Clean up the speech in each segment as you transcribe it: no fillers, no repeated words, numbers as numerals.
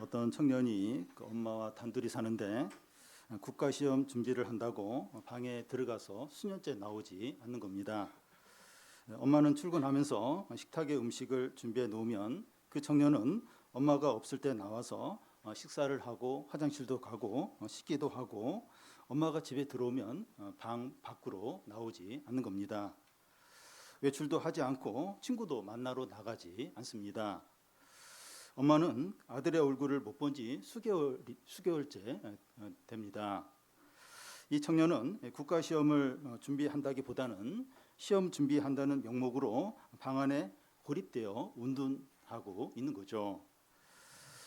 어떤 청년이 그 엄마와 단둘이 사는데 국가시험 준비를 한다고 방에 들어가서 수년째 나오지 않는 겁니다. 엄마는 출근하면서 식탁에 음식을 준비해 놓으면 그 청년은 엄마가 없을 때 나와서 식사를 하고 화장실도 가고 씻기도 하고 엄마가 집에 들어오면 방 밖으로 나오지 않는 겁니다. 외출도 하지 않고 친구도 만나러 나가지 않습니다. 엄마는 아들의 얼굴을 못 본 지 수개월째 됩니다. 이 청년은 국가시험을 준비한다기보다는 시험 준비한다는 명목으로 방 안에 고립되어 운둔하고 있는 거죠.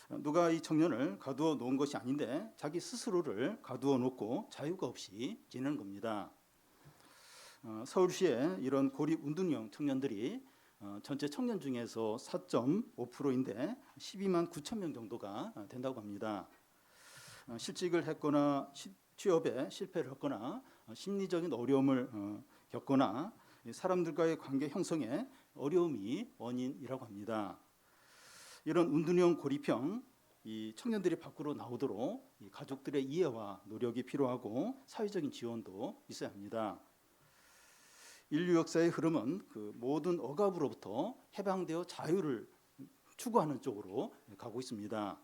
누가 이 청년을 가두어 놓은 것이 아닌데 자기 스스로를 가두어 놓고 자유가 없이 지내는 겁니다. 서울시에 이런 고립 운둔형 청년들이 전체 청년 중에서 4.5%인데 12만 9천 명 정도가 된다고 합니다. 실직을 했거나 취업에 실패를 했거나 심리적인 어려움을 겪거나 사람들과의 관계 형성에 어려움이 원인이라고 합니다. 이런 운둔형 고립형 이 청년들이 밖으로 나오도록 이 가족들의 이해와 노력이 필요하고 사회적인 지원도 있어야 합니다. 인류 역사의 흐름은 그 모든 억압으로부터 해방되어 자유를 추구하는 쪽으로 가고 있습니다.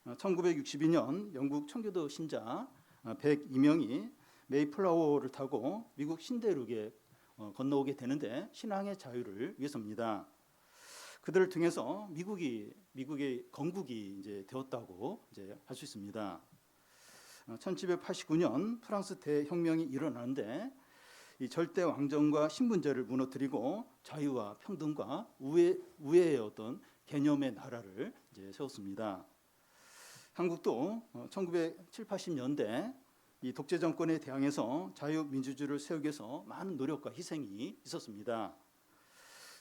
1962년 영국 청교도 신자 102명이 메이플라워를 타고 미국 신대륙에 건너오게 되는데 신앙의 자유를 위해서입니다. 그들을 통해서 미국의 건국이 이제 되었다고 이제 할 수 있습니다. 1789년 프랑스 대혁명이 일어나는데 이 절대 왕정과 신분제를 무너뜨리고 자유와 평등과 우애의 어떤 개념의 나라를 이제 세웠습니다. 한국도 1970, 80년대 이 독재 정권에 대항해서 자유민주주의를 세우기 위해서 많은 노력과 희생이 있었습니다.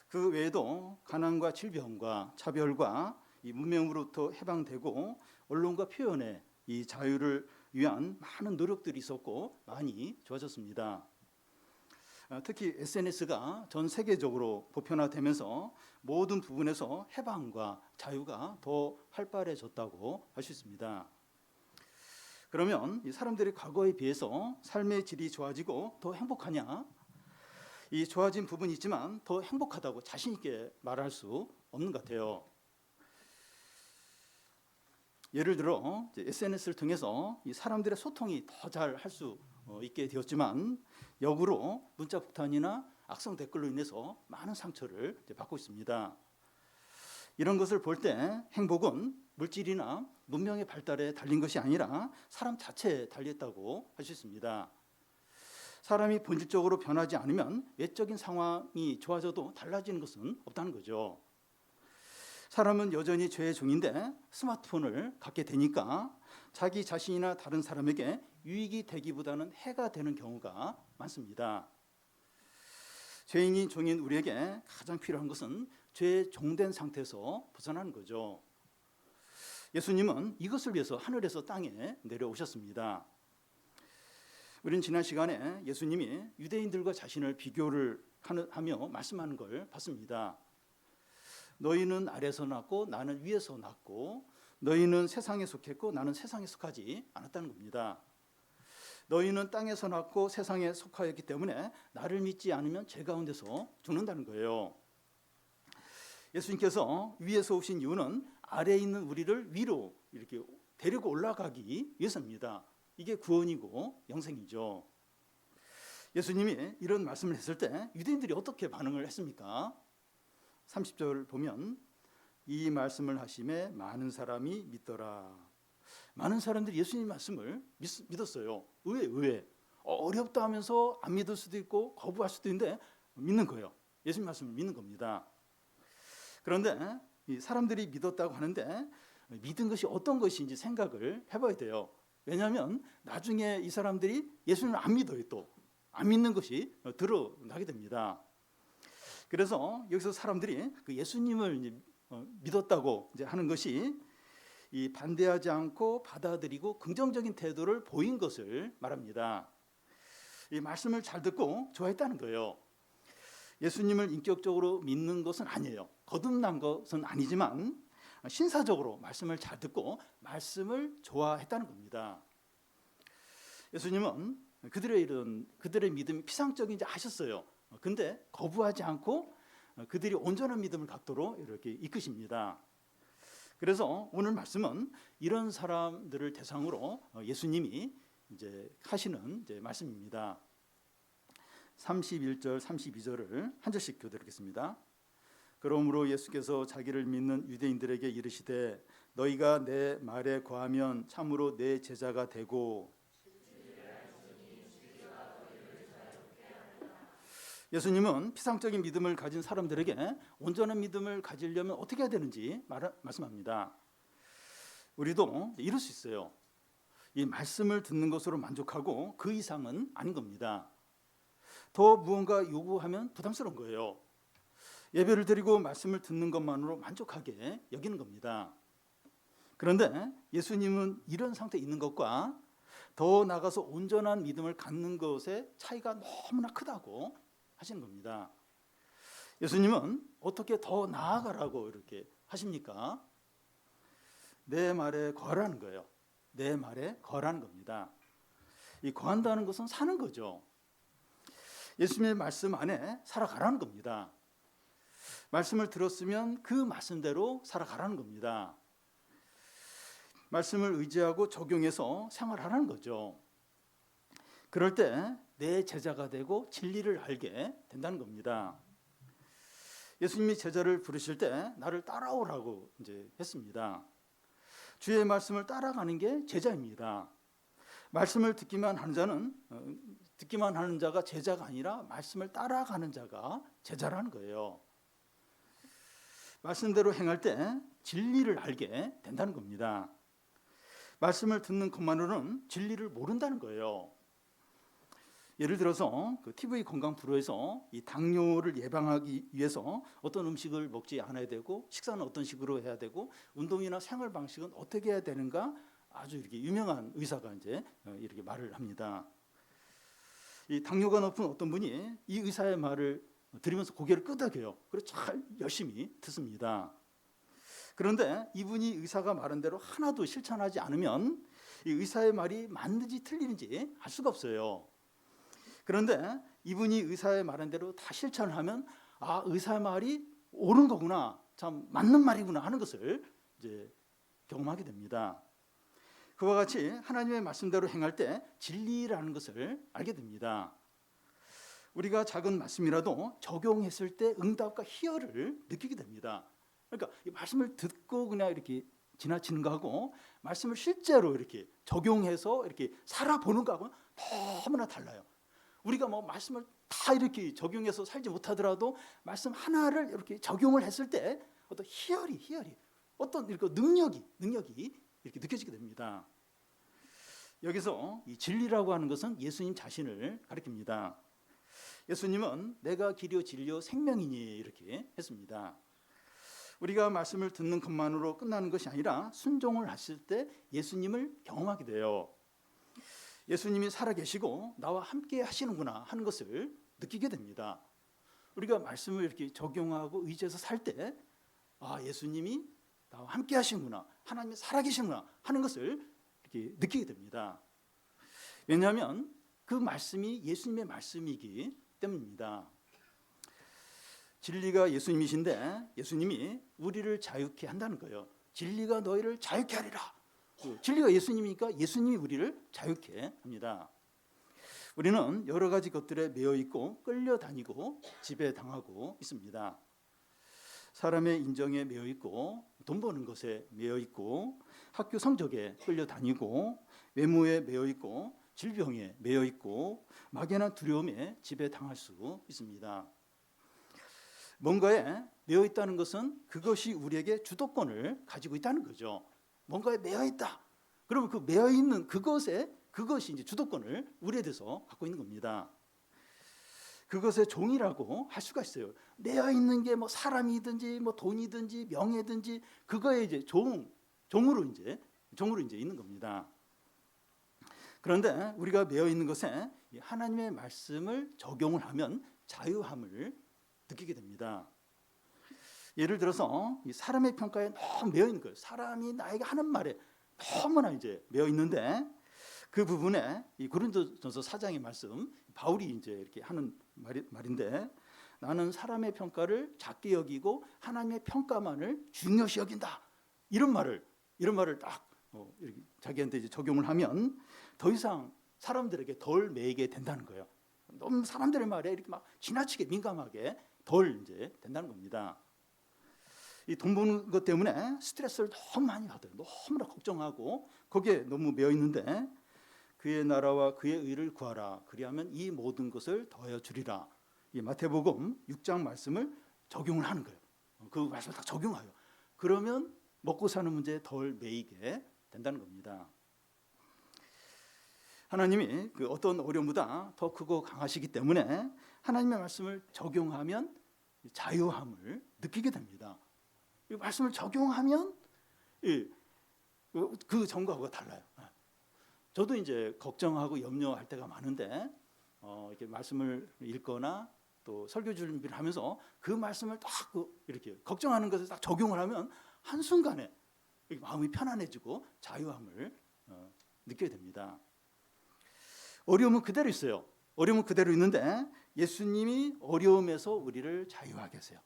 그 외에도 가난과 질병과 차별과 이 문명으로부터 해방되고 언론과 표현의 이 자유를 위한 많은 노력들이 있었고 많이 좋아졌습니다. 특히 SNS가 전 세계적으로 보편화되면서 모든 부분에서 해방과 자유가 더 활발해졌다고 할 수 있습니다. 그러면 이 사람들이 과거에 비해서 삶의 질이 좋아지고 더 행복하냐? 이 좋아진 부분이 있지만 더 행복하다고 자신 있게 말할 수 없는 것 같아요. 예를 들어 SNS를 통해서 이 사람들의 소통이 더 잘 할 수 있게 되었지만 역으로 문자 폭탄이나 악성 댓글로 인해서 많은 상처를 받고 있습니다. 이런 것을 볼 때 행복은 물질이나 문명의 발달에 달린 것이 아니라 사람 자체에 달렸다고 할 수 있습니다. 사람이 본질적으로 변하지 않으면 외적인 상황이 좋아져도 달라지는 것은 없다는 거죠. 사람은 여전히 죄의 종인데 스마트폰을 갖게 되니까 자기 자신이나 다른 사람에게 유익이 되기보다는 해가 되는 경우가 많습니다. 죄인인 종인 우리에게 가장 필요한 것은 죄의 종된 상태에서 벗어나는 거죠. 예수님은 이것을 위해서 하늘에서 땅에 내려오셨습니다. 우리는 지난 시간에 예수님이 유대인들과 자신을 비교를 하며 말씀하는 걸 봤습니다. 너희는 아래에서 났고 나는 위에서 났고 너희는 세상에 속했고 나는 세상에 속하지 않았다는 겁니다. 너희는 땅에서 났고 세상에 속하였기 때문에 나를 믿지 않으면 죄 가운데서 죽는다는 거예요. 예수님께서 위에서 오신 이유는 아래에 있는 우리를 위로 이렇게 데리고 올라가기 위해서입니다. 이게 구원이고 영생이죠. 예수님이 이런 말씀을 했을 때 유대인들이 어떻게 반응을 했습니까? 30절 보면 이 말씀을 하심에 많은 사람이 믿더라. 많은 사람들이 예수님 말씀을 믿었어요. 의외. 어렵다 하면서 안 믿을 수도 있고 거부할 수도 있는데 믿는 거예요. 예수님 말씀을 믿는 겁니다. 그런데 이 사람들이 믿었다고 하는데 믿은 것이 어떤 것인지 생각을 해봐야 돼요. 왜냐하면 나중에 이 사람들이 예수님을 안 믿어요. 또 안 믿는 것이 드러나게 됩니다. 그래서 여기서 사람들이 그 예수님을 믿었다고 이제 하는 것이 이 반대하지 않고 받아들이고 긍정적인 태도를 보인 것을 말합니다. 이 말씀을 잘 듣고 좋아했다는 거예요. 예수님을 인격적으로 믿는 것은 아니에요. 거듭난 것은 아니지만 신사적으로 말씀을 잘 듣고 말씀을 좋아했다는 겁니다. 예수님은 그들의 믿음이 피상적인지 아셨어요. 근데 거부하지 않고 그들이 온전한 믿음을 갖도록 이렇게 이끄십니다. 그래서 오늘 말씀은 이런 사람들을 대상으로 예수님이 이제 하시는 이제 말씀입니다. 31절, 32절을 한 절씩 교대하겠습니다. 그러므로 예수께서 자기를 믿는 유대인들에게 이르시되 너희가 내 말에 거하면 참으로 내 제자가 되고. 예수님은 피상적인 믿음을 가진 사람들에게 온전한 믿음을 가지려면 어떻게 해야 되는지 말씀합니다. 우리도 이럴 수 있어요. 이 말씀을 듣는 것으로 만족하고 그 이상은 아닌 겁니다. 더 무언가 요구하면 부담스러운 거예요. 예배를 드리고 말씀을 듣는 것만으로 만족하게 여기는 겁니다. 그런데 예수님은 이런 상태에 있는 것과 더 나아가서 온전한 믿음을 갖는 것의 차이가 너무나 크다고 하시는 겁니다. 예수님은 어떻게 더 나아가라고 이렇게 하십니까? 내 말에 거하라는 거예요. 내 말에 거하라는 겁니다. 이 거한다는 것은 사는 거죠. 예수님의 말씀 안에 살아가라는 겁니다. 말씀을 들었으면 그 말씀대로 살아가라는 겁니다. 말씀을 의지하고 적용해서 생활하라는 거죠. 그럴 때 내 제자가 되고 진리를 알게 된다는 겁니다. 예수님이 제자를 부르실 때 나를 따라오라고 이제 했습니다. 주의 말씀을 따라가는 게 제자입니다. 말씀을 듣기만 하는 자가 제자가 아니라 말씀을 따라가는 자가 제자라는 거예요. 말씀대로 행할 때 진리를 알게 된다는 겁니다. 말씀을 듣는 것만으로는 진리를 모른다는 거예요. 예를 들어서 그 TV 건강 프로에서 이 당뇨를 예방하기 위해서 어떤 음식을 먹지 않아야 되고 식사는 어떤 식으로 해야 되고 운동이나 생활 방식은 어떻게 해야 되는가 아주 이렇게 유명한 의사가 이제 이렇게 말을 합니다. 이 당뇨가 높은 어떤 분이 이 의사의 말을 들으면서 고개를 끄덕여요. 그래서 잘 열심히 듣습니다. 그런데 이분이 의사가 말한 대로 하나도 실천하지 않으면 이 의사의 말이 맞는지 틀리는지 알 수가 없어요. 그런데 이분이 의사의 말한 대로 다 실천하면 아, 의사의 말이 옳은 거구나, 참 맞는 말이구나 하는 것을 이제 경험하게 됩니다. 그와 같이 하나님의 말씀대로 행할 때 진리라는 것을 알게 됩니다. 우리가 작은 말씀이라도 적용했을 때 응답과 희열을 느끼게 됩니다. 그러니까 이 말씀을 듣고 그냥 이렇게 지나치는 거하고 말씀을 실제로 이렇게 적용해서 이렇게 살아보는 거하고는 너무나 달라요. 우리가 뭐 말씀을 다 이렇게 적용해서 살지 못하더라도 말씀 하나를 이렇게 적용을 했을 때 어떤 희열이 어떤 이렇게 능력이 이렇게 느껴지게 됩니다. 여기서 이 진리라고 하는 것은 예수님 자신을 가리킵니다. 예수님은 내가 길이요 진리요 생명이니 이렇게 했습니다. 우리가 말씀을 듣는 것만으로 끝나는 것이 아니라 순종을 하실 때 예수님을 경험하게 돼요. 예수님이 살아계시고 나와 함께 하시는구나 하는 것을 느끼게 됩니다. 우리가 말씀을 이렇게 적용하고 의지해서 살 때 아, 예수님이 나와 함께 하시는구나, 하나님이 살아계시는구나 하는 것을 이렇게 느끼게 됩니다. 왜냐하면 그 말씀이 예수님의 말씀이기 때문입니다. 진리가 예수님이신데 예수님이 우리를 자유케 한다는 거예요. 진리가 너희를 자유케 하리라. 진리가 예수님이니까 예수님이 우리를 자유케 합니다. 우리는 여러 가지 것들에 매여 있고 끌려다니고 지배당하고 있습니다. 사람의 인정에 매여 있고 돈 버는 것에 매여 있고 학교 성적에 끌려다니고 외모에 매여 있고 질병에 매여 있고 막연한 두려움에 지배당할 수 있습니다. 뭔가에 매여 있다는 것은 그것이 우리에게 주도권을 가지고 있다는 거죠. 뭔가에 매여 있다. 그러면 그 매여 있는 그것이 이제 주도권을 우리에 대해서 갖고 있는 겁니다. 그것의 종이라고 할 수가 있어요. 매여 있는 게 뭐 사람이든지 뭐 돈이든지 명예든지 그거에 이제 종으로 이제 있는 겁니다. 그런데 우리가 매여 있는 것에 하나님의 말씀을 적용을 하면 자유함을 느끼게 됩니다. 예를 들어서 이 사람의 평가에 너무 매여 있는 거예요. 사람이 나에게 하는 말에 너무나 이제 매여 있는데 그 부분에 이 고린도전서 4장의 말씀 바울이 이제 이렇게 하는 말인데 나는 사람의 평가를 작게 여기고 하나님의 평가만을 중요시 여긴다. 이런 말을 딱 이렇게 자기한테 이제 적용을 하면 더 이상 사람들에게 덜 매이게 된다는 거예요. 너무 사람들의 말에 이렇게 막 지나치게 민감하게 덜 이제 된다는 겁니다. 이 돈 버는 것 때문에 스트레스를 너무 많이 받아요. 너무나 걱정하고 거기에 너무 매여 있는데 그의 나라와 그의 의를 구하라. 그리하면 이 모든 것을 더하여 주리라. 이 마태복음 6장 말씀을 적용을 하는 거예요. 그 말씀을 다 적용해요. 그러면 먹고 사는 문제에 덜 매이게 된다는 겁니다. 하나님이 그 어떤 어려움보다 더 크고 강하시기 때문에 하나님의 말씀을 적용하면 자유함을 느끼게 됩니다. 이 말씀을 적용하면 그 전과가 달라요. 저도 이제 걱정하고 염려할 때가 많은데 이렇게 말씀을 읽거나 또 설교 준비를 하면서 그 말씀을 딱 이렇게 걱정하는 것을 딱 적용을 하면 한순간에 마음이 편안해지고 자유함을 느끼게 됩니다. 어려움은 그대로 있어요. 어려움은 그대로 있는데 예수님이 어려움에서 우리를 자유하게 하세요.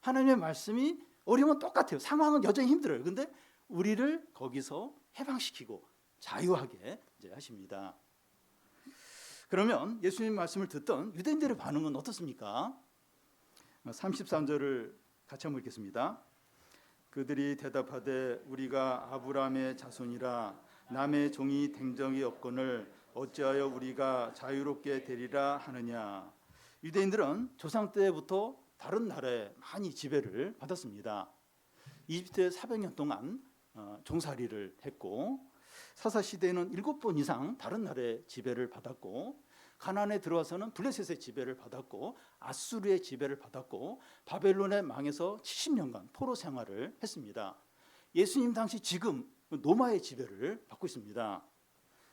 하나님의 말씀이 어려움은 똑같아요. 상황은 여전히 힘들어요. 그런데 우리를 거기서 해방시키고 자유하게 이제 하십니다. 그러면 예수님 말씀을 듣던 유대인들의 반응은 어떻습니까? 33절을 같이 한번 읽겠습니다. 그들이 대답하되 우리가 아브라함의 자손이라 남의 종이 된 적이 없거늘 어찌하여 우리가 자유롭게 되리라 하느냐. 유대인들은 조상 때부터 다른 나라에 많이 지배를 받았습니다. 이집트에 400년 동안 종살이를 했고 사사시대에는 7번 이상 다른 나라의 지배를 받았고 가나안에 들어와서는 블레셋의 지배를 받았고 아수르의 지배를 받았고 바벨론의 망해서 70년간 포로 생활을 했습니다. 예수님 당시 지금 로마의 지배를 받고 있습니다.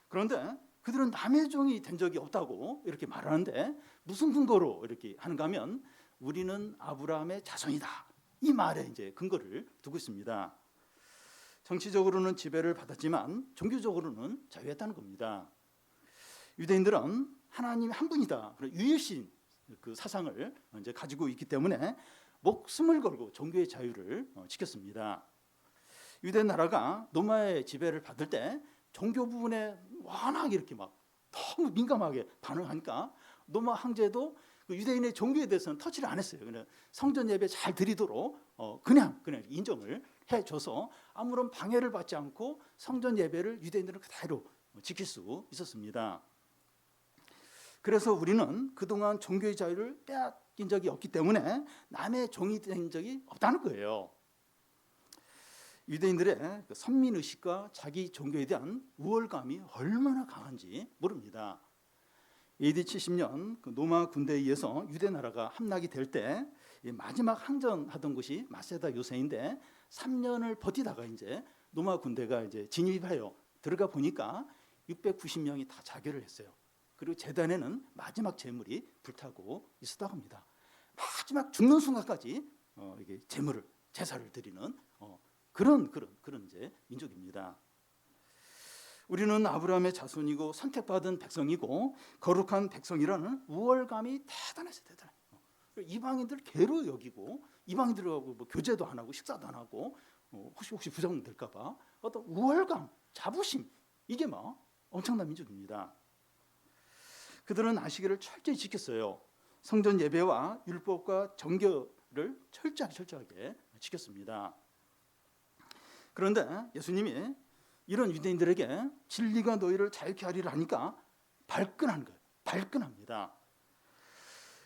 그런데 그들은 남의 종이 된 적이 없다고 이렇게 말하는데 무슨 근거로 이렇게 하는가 하면 우리는 아브라함의 자손이다. 이 말에 이제 근거를 두고 있습니다. 정치적으로는 지배를 받았지만 종교적으로는 자유했다는 겁니다. 유대인들은 하나님이 한 분이다. 유일신 그 사상을 이제 가지고 있기 때문에 목숨을 걸고 종교의 자유를 지켰습니다. 유대 나라가 로마의 지배를 받을 때 종교 부분에 워낙 이렇게 막 너무 민감하게 반응하니까 로마 황제도 그 유대인의 종교에 대해서는 터치를 안 했어요. 그냥 성전 예배 잘 드리도록 그냥 인정을 해줘서 아무런 방해를 받지 않고 성전 예배를 유대인들은 그대로 지킬 수 있었습니다. 그래서 우리는 그동안 종교의 자유를 빼앗긴 적이 없기 때문에 남의 종이 된 적이 없다는 거예요. 유대인들의 선민의식과 자기 종교에 대한 우월감이 얼마나 강한지 모릅니다. AD 70년 로마 군대에 의해서 유대 나라가 함락이 될 때 마지막 항전하던 곳이 마세다 요새인데 3년을 버티다가 이제 로마 군대가 이제 진입해요. 들어가 보니까 690명이 다 자결을 했어요. 그리고 제단에는 마지막 제물이 불타고 있었다고 합니다. 마지막 죽는 순간까지 이게 제사를 드리는 그런 이제 민족입니다. 우리는 아브라함의 자손이고 선택받은 백성이고 거룩한 백성이라는 우월감이 대단해서 대단해. 이방인들 개로 여기고 이방인들하고 뭐 교제도 안 하고 식사도 안 하고 혹시 부정될까봐 어떤 우월감, 자부심 이게 막 엄청난 민족입니다. 그들은 안식일을 철저히 지켰어요. 성전 예배와 율법과 정결을 철저하게 지켰습니다. 그런데 예수님이 이런 유대인들에게 진리가 너희를 자유케 하리라 하니까 발끈한 거예요. 발끈합니다.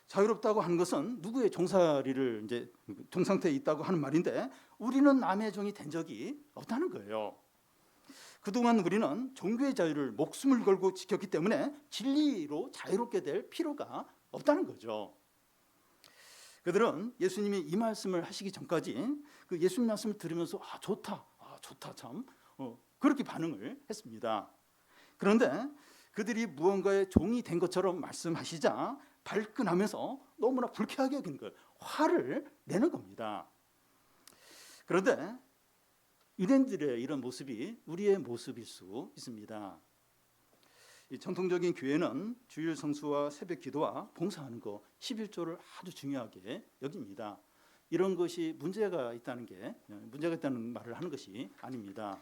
자유롭다고 하는 것은 누구의 종살이를 이제 종상태에 있다고 하는 말인데 우리는 남의 종이 된 적이 없다는 거예요. 그동안 우리는 종교의 자유를 목숨을 걸고 지켰기 때문에 진리로 자유롭게 될 필요가 없다는 거죠. 그들은 예수님이 이 말씀을 하시기 전까지 그 예수님 말씀을 들으면서 좋다 참 그렇게 반응을 했습니다. 그런데 그들이 무언가의 종이 된 것처럼 말씀하시자 발끈하면서 너무나 불쾌하게 여긴 거예요. 화를 내는 겁니다. 그런데 유대인들의 이런 모습이 우리의 모습일 수 있습니다. 이 전통적인 교회는 주일 성수와 새벽 기도와 봉사하는 거 11조를 아주 중요하게 여깁니다. 이런 것이 문제가 있다는 말을 하는 것이 아닙니다.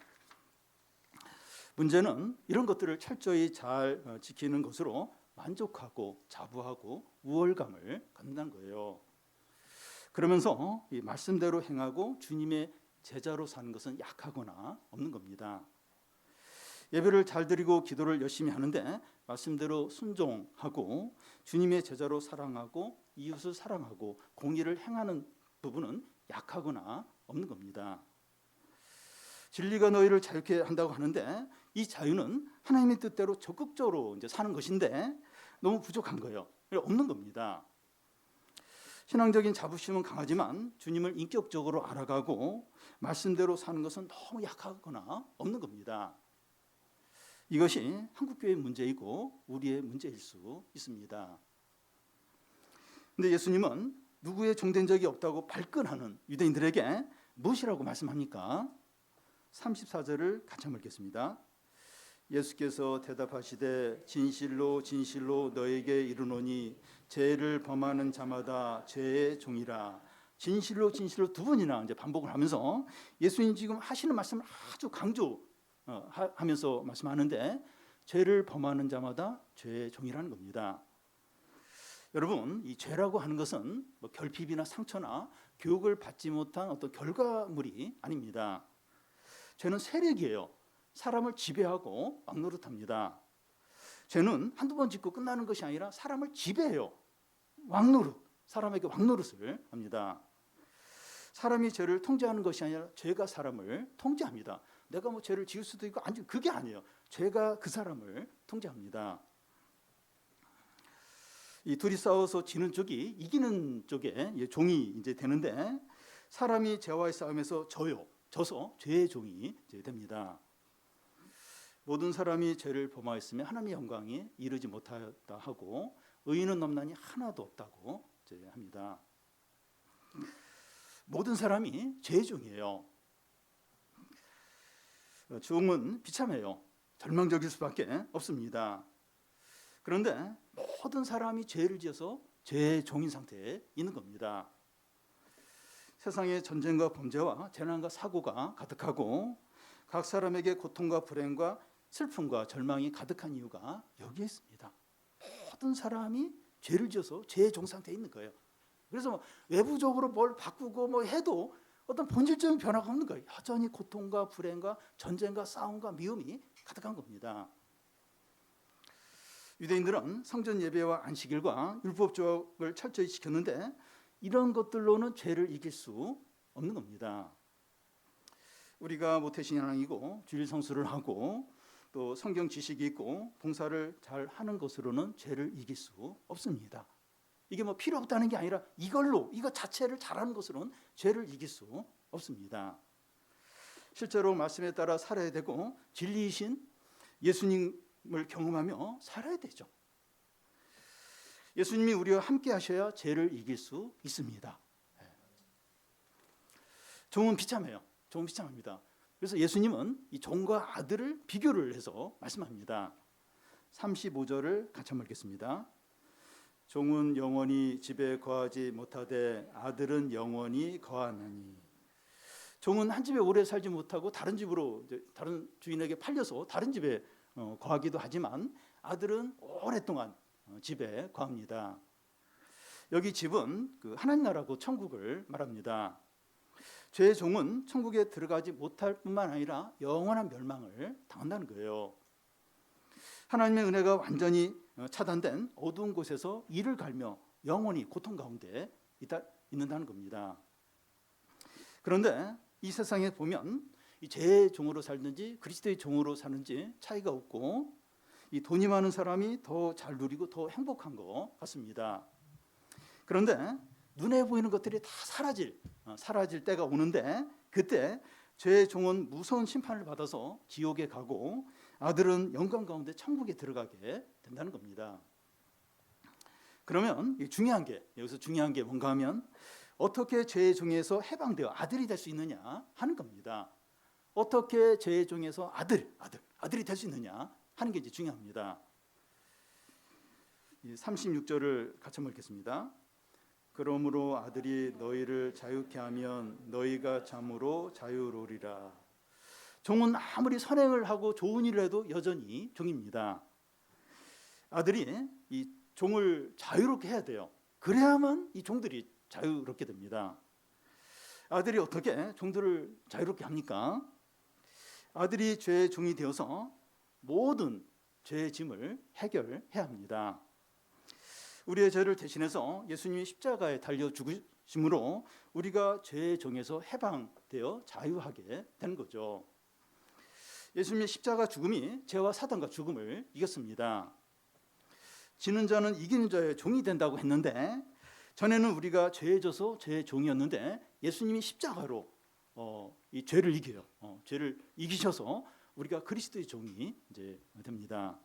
문제는 이런 것들을 철저히 잘 지키는 것으로 만족하고 자부하고 우월감을 갖는다는 거예요. 그러면서 이 말씀대로 행하고 주님의 제자로 사는 것은 약하거나 없는 겁니다. 예배를 잘 드리고 기도를 열심히 하는데 말씀대로 순종하고 주님의 제자로 사랑하고 이웃을 사랑하고 공의를 행하는 부분은 약하거나 없는 겁니다. 진리가 너희를 자유케 한다고 하는데 이 자유는 하나님의 뜻대로 적극적으로 이제 사는 것인데 너무 부족한 거예요. 없는 겁니다. 신앙적인 자부심은 강하지만 주님을 인격적으로 알아가고 말씀대로 사는 것은 너무 약하거나 없는 겁니다. 이것이 한국교회의 문제이고 우리의 문제일 수 있습니다. 그런데 예수님은 누구의 종된 적이 없다고 발끈하는 유대인들에게 무엇이라고 말씀합니까? 34절을 같이 한번 읽겠습니다. 예수께서 대답하시되 진실로 진실로 너에게 이르노니 죄를 범하는 자마다 죄의 종이라. 진실로 진실로 두 번이나 이제 반복을 하면서 예수님 지금 하시는 말씀을 아주 강조하면서 말씀하는데 죄를 범하는 자마다 죄의 종이라는 겁니다. 여러분, 이 죄라고 하는 것은 뭐 결핍이나 상처나 교육을 받지 못한 어떤 결과물이 아닙니다. 죄는 세력이에요. 사람을 지배하고 왕노릇합니다. 죄는 한두 번 짓고 끝나는 것이 아니라 사람을 지배해요. 사람에게 왕노릇을 합니다. 사람이 죄를 통제하는 것이 아니라 죄가 사람을 통제합니다. 내가 뭐 죄를 지을 수도 있고 아니 그게 아니에요. 죄가 그 사람을 통제합니다. 이 둘이 싸워서 지는 쪽이 이기는 쪽에 종이 이제 되는데 사람이 죄와의 싸움에서 져서 죄의 종이 이제 됩니다. 모든 사람이 죄를 범하였으면 하나님의 영광이 이르지 못하였다 하고 의인은 넘나니 하나도 없다고 이제 합니다. 모든 사람이 죄의 종이에요. 종은 비참해요. 절망적일 수밖에 없습니다. 그런데 모든 사람이 죄를 지어서 죄의 종인 상태에 있는 겁니다. 세상에 전쟁과 범죄와 재난과 사고가 가득하고 각 사람에게 고통과 불행과 슬픔과 절망이 가득한 이유가 여기에 있습니다. 모든 사람이 죄를 지어서 죄의 종 상태에 있는 거예요. 그래서 외부적으로 뭘 바꾸고 해도 어떤 본질적인 변화가 없는 거예요. 여전히 고통과 불행과 전쟁과 싸움과 미움이 가득한 겁니다. 유대인들은 성전 예배와 안식일과 율법조항을 철저히 지켰는데 이런 것들로는 죄를 이길 수 없는 겁니다. 우리가 모태신앙이고 주일 성수를 하고 또 성경 지식이 있고 봉사를 잘 하는 것으로는 죄를 이길 수 없습니다. 이게 필요 없다는 게 아니라 이거 자체를 잘하는 것으로는 죄를 이길 수 없습니다. 실제로 말씀에 따라 살아야 되고 진리이신 예수님을 경험하며 살아야 되죠. 예수님이 우리와 함께 하셔야 죄를 이길 수 있습니다. 종은 비참해요. 종은 비참합니다. 그래서 예수님은 이 종과 아들을 비교를 해서 말씀합니다. 35절을 같이 한번 읽겠습니다. 종은 영원히 집에 거하지 못하되 아들은 영원히 거하나니. 종은 한 집에 오래 살지 못하고 다른 집으로 다른 주인에게 팔려서 다른 집에 거하기도 하지만 아들은 오랫동안 집에 거합니다. 여기 집은 그 하나님 나라고 천국을 말합니다. 죄의 종은 천국에 들어가지 못할 뿐만 아니라 영원한 멸망을 당한다는 거예요. 하나님의 은혜가 완전히 차단된 어두운 곳에서 이를 갈며 영원히 고통 가운데 있는다는 겁니다. 그런데 이 세상에 보면 이 죄의 종으로 살든지 그리스도의 종으로 사는지 차이가 없고 이 돈이 많은 사람이 더 잘 누리고 더 행복한 것 같습니다. 그런데 눈에 보이는 것들이 다 사라질 때가 오는데 그때 죄의 종은 무서운 심판을 받아서 지옥에 가고 아들은 영광 가운데 천국에 들어가게 된다는 겁니다. 그러면 여기서 중요한 게 뭔가 하면 어떻게 죄의 종에서 해방되어 아들이 될 수 있느냐 하는 겁니다. 어떻게 죄의 종에서 아들이 될 수 있느냐 하는 게 이제 중요합니다. 36절을 같이 한번 읽겠습니다. 그러므로 아들이 너희를 자유케 하면 너희가 참으로 자유로우리라. 종은 아무리 선행을 하고 좋은 일을 해도 여전히 종입니다. 아들이 이 종을 자유롭게 해야 돼요. 그래야만 이 종들이 자유롭게 됩니다. 아들이 어떻게 종들을 자유롭게 합니까? 아들이 죄의 종이 되어서 모든 죄의 짐을 해결해야 합니다. 우리의 죄를 대신해서 예수님이 십자가에 달려 죽으심으로 우리가 죄의 종에서 해방되어 자유하게 되는 거죠. 예수님의 십자가 죽음이 죄와 사단과 죽음을 이겼습니다. 지는 자는 이기는 자의 종이 된다고 했는데, 전에는 우리가 죄에 져서 죄의 종이었는데 예수님이 십자가로 이 죄를 이겨요. 죄를 이기셔서 우리가 그리스도의 종이 이제 됩니다.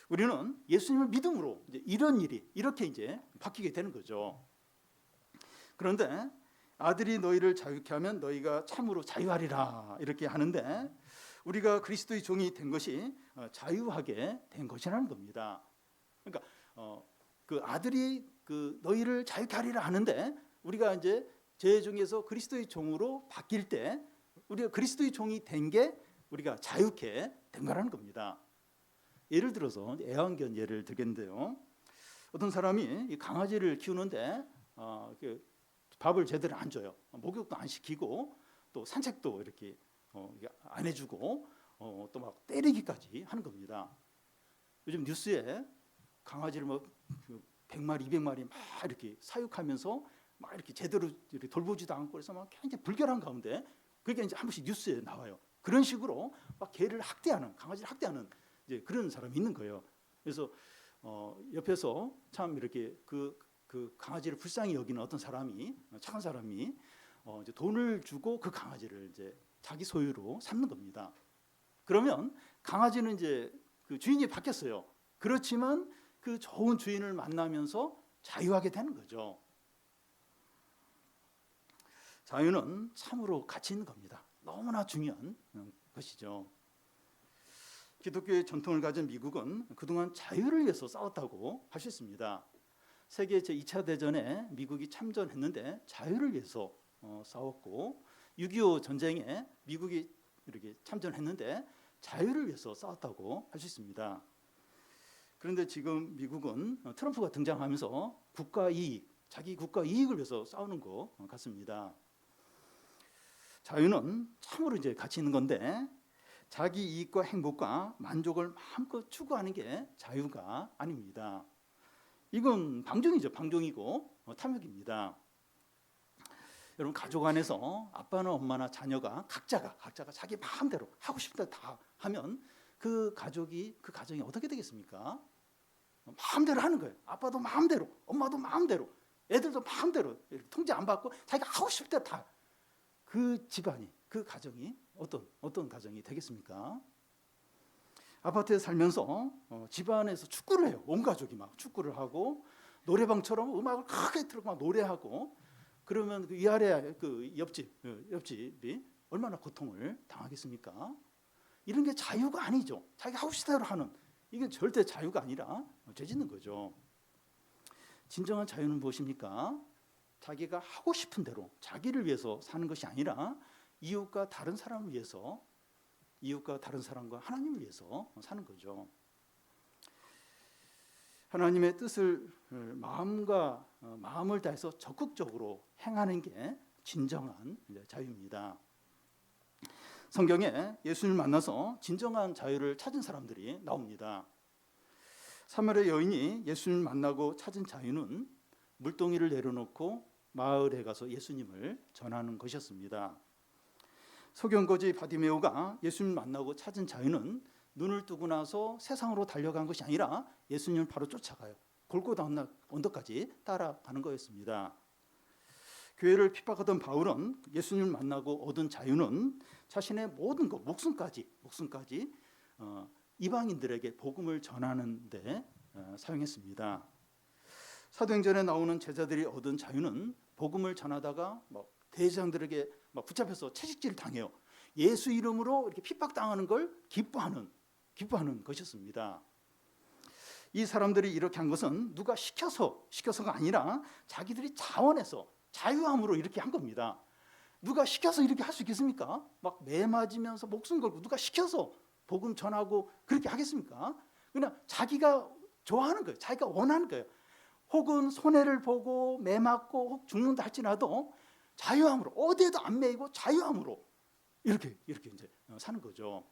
우리는 예수님을 믿음으로 이제 이런 일이 이렇게 이제 바뀌게 되는 거죠. 그런데 아들이 너희를 자유케 하면 너희가 참으로 자유하리라 이렇게 하는데, 우리가 그리스도의 종이 된 것이 자유하게 된 것이라는 겁니다. 그러니까 그 아들이 그 너희를 자유케 하리라 하는데, 우리가 이제 죄 중에서 그리스도의 종으로 바뀔 때 우리가 그리스도의 종이 된 게 우리가 자유케 된 거라는 겁니다. 예를 들어서 애완견 예를 들겠는데요. 어떤 사람이 이 강아지를 키우는데 밥을 제대로 안 줘요. 목욕도 안 시키고 또 산책도 이렇게 안 해주고 또 막 때리기까지 하는 겁니다. 요즘 뉴스에 강아지를 뭐 100마리, 200마리 막 이렇게 사육하면서 막 이렇게 제대로 이렇게 돌보지도 않고 그래서 막 굉장히 불결한 가운데 그게 이제 한 번씩 뉴스에 나와요. 그런 식으로 막 개를 학대하는, 강아지를 학대하는 이제 그런 사람이 있는 거예요. 그래서 옆에서 참 이렇게 그 강아지를 불쌍히 여기는 어떤 사람이, 착한 사람이 이제 돈을 주고 그 강아지를 이제 자기 소유로 삼는 겁니다. 그러면 강아지는 이제 그 주인이 바뀌었어요. 그렇지만 그 좋은 주인을 만나면서 자유하게 되는 거죠. 자유는 참으로 가치 있는 겁니다. 너무나 중요한 것이죠. 기독교의 전통을 가진 미국은 그동안 자유를 위해서 싸웠다고 할 수 있습니다. 세계 제2차 대전에 미국이 참전했는데 자유를 위해서 싸웠고, 6.25 전쟁에 미국이 이렇게 참전했는데 자유를 위해서 싸웠다고 할 수 있습니다. 그런데 지금 미국은 트럼프가 등장하면서 국가 이익, 자기 국가 이익을 위해서 싸우는 것 같습니다. 자유는 참으로 이제 가치 있는 건데, 자기 이익과 행복과 만족을 마음껏 추구하는 게 자유가 아닙니다. 이건 방종이죠. 방종이고 탐욕입니다. 여러분, 가족 안에서 아빠나 엄마나 자녀가 각자가 자기 마음대로 하고 싶은 대로 다 하면 그 가정이 어떻게 되겠습니까? 마음대로 하는 거예요. 아빠도 마음대로, 엄마도 마음대로, 애들도 마음대로 통제 안 받고 자기가 하고 싶은 대로 다. 그 집안이, 그 가정이 어떤 가정이 되겠습니까? 아파트에 살면서 집안에서 축구를 해요. 온 가족이 막 축구를 하고 노래방처럼 음악을 크게 틀고 막 노래하고, 그러면 그 위아래 그 옆집이 얼마나 고통을 당하겠습니까? 이런 게 자유가 아니죠. 자기가 하고 싶은 대로 하는, 이게 절대 자유가 아니라 죄 짓는 거죠. 진정한 자유는 무엇입니까? 자기가 하고 싶은 대로 자기를 위해서 사는 것이 아니라 이웃과 다른 사람을 위해서, 이웃과 다른 사람과 하나님을 위해서 사는 거죠. 하나님의 뜻을 마음을 다해서 적극적으로 행하는 게 진정한 자유입니다. 성경에 예수님을 만나서 진정한 자유를 찾은 사람들이 나옵니다. 사마리아 여인이 예수님을 만나고 찾은 자유는 물동이를 내려놓고 마을에 가서 예수님을 전하는 것이었습니다. 소경거지 바디메오가 예수님을 만나고 찾은 자유는 눈을 뜨고 나서 세상으로 달려간 것이 아니라 예수님을 바로 쫓아가요. 골고다 언덕까지 따라가는 거였습니다. 교회를 핍박하던 바울은 예수님을 만나고 얻은 자유는 자신의 모든 것, 목숨까지 이방인들에게 복음을 전하는 데 사용했습니다. 사도행전에 나오는 제자들이 얻은 자유는 복음을 전하다가 막 대제사장들에게 막 붙잡혀서 채찍질을 당해요. 예수 이름으로 이렇게 핍박당하는 걸 기뻐하는 것이었습니다. 이 사람들이 이렇게 한 것은 누가 시켜서가 아니라 자기들이 자원해서 자유함으로 이렇게 한 겁니다. 누가 시켜서 이렇게 할 수 있겠습니까? 막 매 맞으면서 목숨 걸고 누가 시켜서 복음 전하고 그렇게 하겠습니까? 그냥 자기가 좋아하는 거예요. 자기가 원하는 거예요. 혹은 손해를 보고 매 맞고 혹 죽는다 할지라도 자유함으로, 어디에도 안 매이고 자유함으로 이렇게 이제 사는 거죠.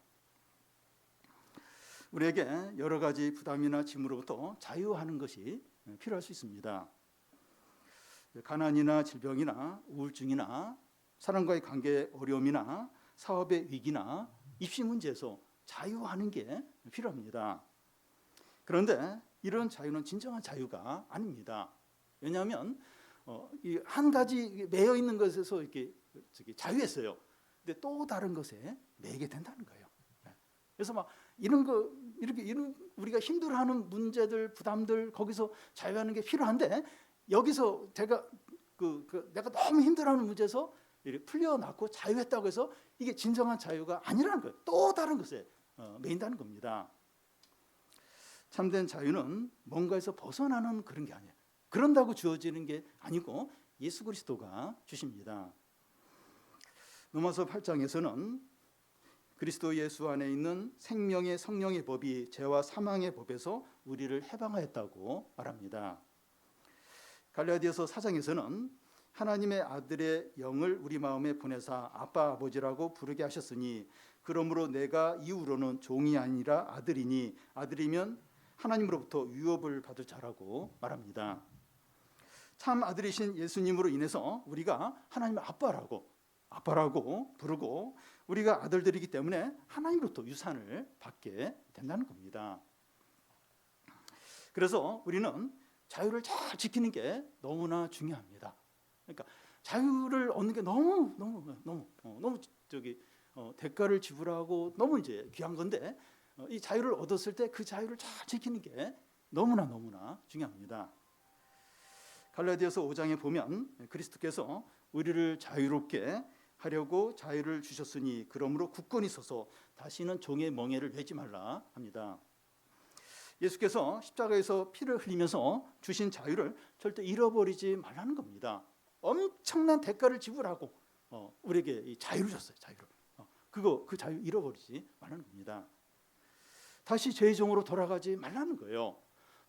우리에게 여러 가지 부담이나 짐으로부터 자유하는 것이 필요할 수 있습니다. 가난이나 질병이나 우울증이나 사람과의 관계의 어려움이나 사업의 위기나 입시 문제에서 자유하는 게 필요합니다. 그런데 이런 자유는 진정한 자유가 아닙니다. 왜냐하면 이 한 가지 매여 있는 것에서 이렇게 자유했어요. 근데 또 다른 것에 매게 된다는 거예요. 그래서 막 이런 우리가 힘들어하는 문제들, 부담들 거기서 자유하는 게 필요한데 여기서 내가 너무 힘들어하는 문제에서 이렇게 풀려났고 자유했다고 해서 이게 진정한 자유가 아니라는 거예요. 또 다른 것에 매인다는 겁니다. 참된 자유는 뭔가에서 벗어나는 그런 게 아니에요. 그런다고 주어지는 게 아니고 예수 그리스도가 주십니다. 로마서 8장에서는 그리스도 예수 안에 있는 생명의 성령의 법이 죄와 사망의 법에서 우리를 해방하였다고 말합니다. 갈라디아서 4장에서는 하나님의 아들의 영을 우리 마음에 보내사 아빠 아버지라고 부르게 하셨으니 그러므로 내가 이후로는 종이 아니라 아들이니 아들이면 하나님으로부터 유업을 받을 자라고 말합니다. 참 아들이신 예수님으로 인해서 우리가 하나님의 아빠라고 부르고 우리가 아들들이기 때문에 하나님으로부터 유산을 받게 된다는 겁니다. 그래서 우리는 자유를 잘 지키는 게 너무나 중요합니다. 그러니까 자유를 얻는 게 너무 대가를 지불하고 너무 이제 귀한 건데 이 자유를 얻었을 때 그 자유를 잘 지키는 게 너무나 중요합니다. 갈라디아서 5장에 보면 그리스도께서 우리를 자유롭게 하려고 자유를 주셨으니 그러므로 굳건히 서서 다시는 종의 멍에를 매지 말라 합니다. 예수께서 십자가에서 피를 흘리면서 주신 자유를 절대 잃어버리지 말라는 겁니다. 엄청난 대가를 지불하고 우리에게 이 자유를 줬어요. 그 자유 잃어버리지 말라는 겁니다. 다시 죄의 종으로 돌아가지 말라는 거예요.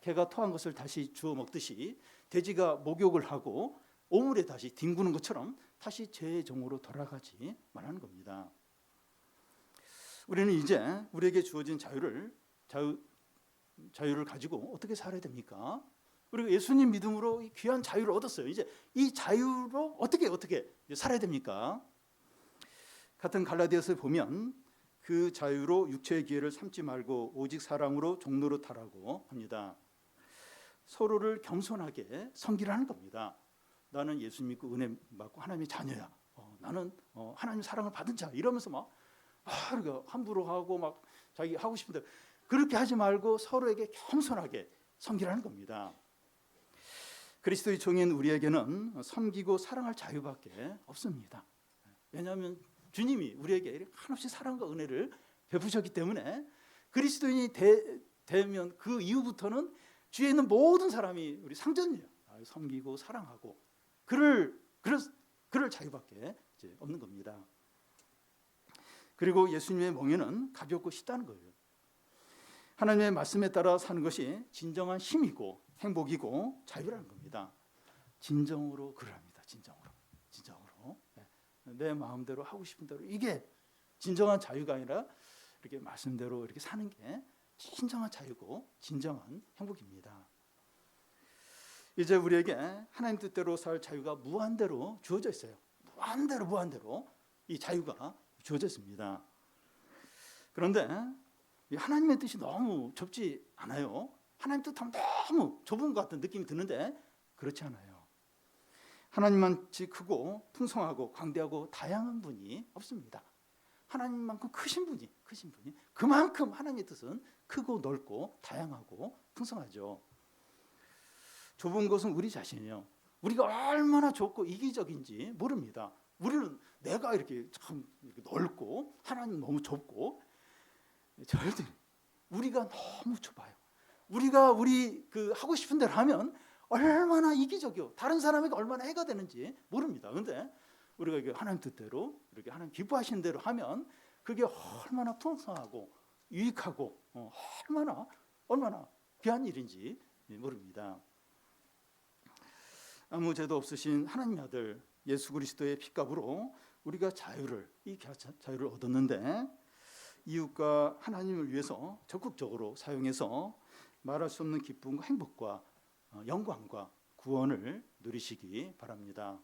개가 토한 것을 다시 주워 먹듯이 돼지가 목욕을 하고 오물에 다시 뒹구는 것처럼 다시 죄의 종으로 돌아가지 말라는 겁니다. 우리는 이제 우리에게 주어진 자유를 가지고 어떻게 살아야 됩니까? 우리가 예수님 믿음으로 이 귀한 자유를 얻었어요. 이제 이 자유로 어떻게 살아야 됩니까? 같은 갈라디아서에 보면 그 자유로 육체의 기회를 삼지 말고 오직 사랑으로 종로로 타라고 합니다. 서로를 겸손하게 섬기라는 겁니다. 나는 예수 믿고 은혜 받고 하나님의 자녀야. 나는 하나님 사랑을 받은 자. 이러면서 막 함부로 하고 막 자기 하고 싶은데 그렇게 하지 말고 서로에게 겸손하게 섬기라는 겁니다. 그리스도의 종인 우리에게는 섬기고 사랑할 자유밖에 없습니다. 왜냐하면 주님이 우리에게 한없이 사랑과 은혜를 베푸셨기 때문에 그리스도인이 되면 그 이후부터는 주위에 있는 모든 사람이 우리 상전이에요. 섬기고 사랑하고 그럴 자유밖에 이제 없는 겁니다. 그리고 예수님의 멍에는 가볍고 쉽다는 거예요. 하나님의 말씀에 따라 사는 것이 진정한 힘이고 행복이고 자유라는 겁니다. 진정으로 그러합니다. 진정으로. 내 마음대로 하고 싶은 대로 이게 진정한 자유가 아니라 이렇게 말씀대로 이렇게 사는 게 진정한 자유고 진정한 행복입니다. 이제 우리에게 하나님 뜻대로 살 자유가 무한대로 주어져 있어요. 무한대로 이 자유가 주어져 있습니다. 그런데 하나님의 뜻이 너무 좁지 않아요? 하나님 뜻하면 너무 좁은 것 같은 느낌이 드는데 그렇지 않아요. 하나님만치 크고 풍성하고 광대하고 다양한 분이 없습니다. 하나님만큼 크신 분이 그만큼 하나님의 뜻은 크고 넓고 다양하고 풍성하죠. 좁은 것은 우리 자신이에요. 우리가 얼마나 좋고 이기적인지 모릅니다. 우리는 내가 이렇게 참 이렇게 넓고 하나님 너무 좁고, 절대 우리가 너무 좁아요. 우리가 우리 그 하고 싶은 대로 하면 얼마나 이기적이요. 다른 사람에게 얼마나 해가 되는지 모릅니다. 그런데 우리가 이게 하나님 뜻대로 이렇게 하나님 기뻐하시는 대로 하면 그게 얼마나 풍성하고 유익하고 얼마나 귀한 일인지 모릅니다. 아무 죄도 없으신 하나님의 아들 예수 그리스도의 피값으로 우리가 이 자유를 얻었는데, 이웃과 하나님을 위해서 적극적으로 사용해서 말할 수 없는 기쁨과 행복과 영광과 구원을 누리시기 바랍니다.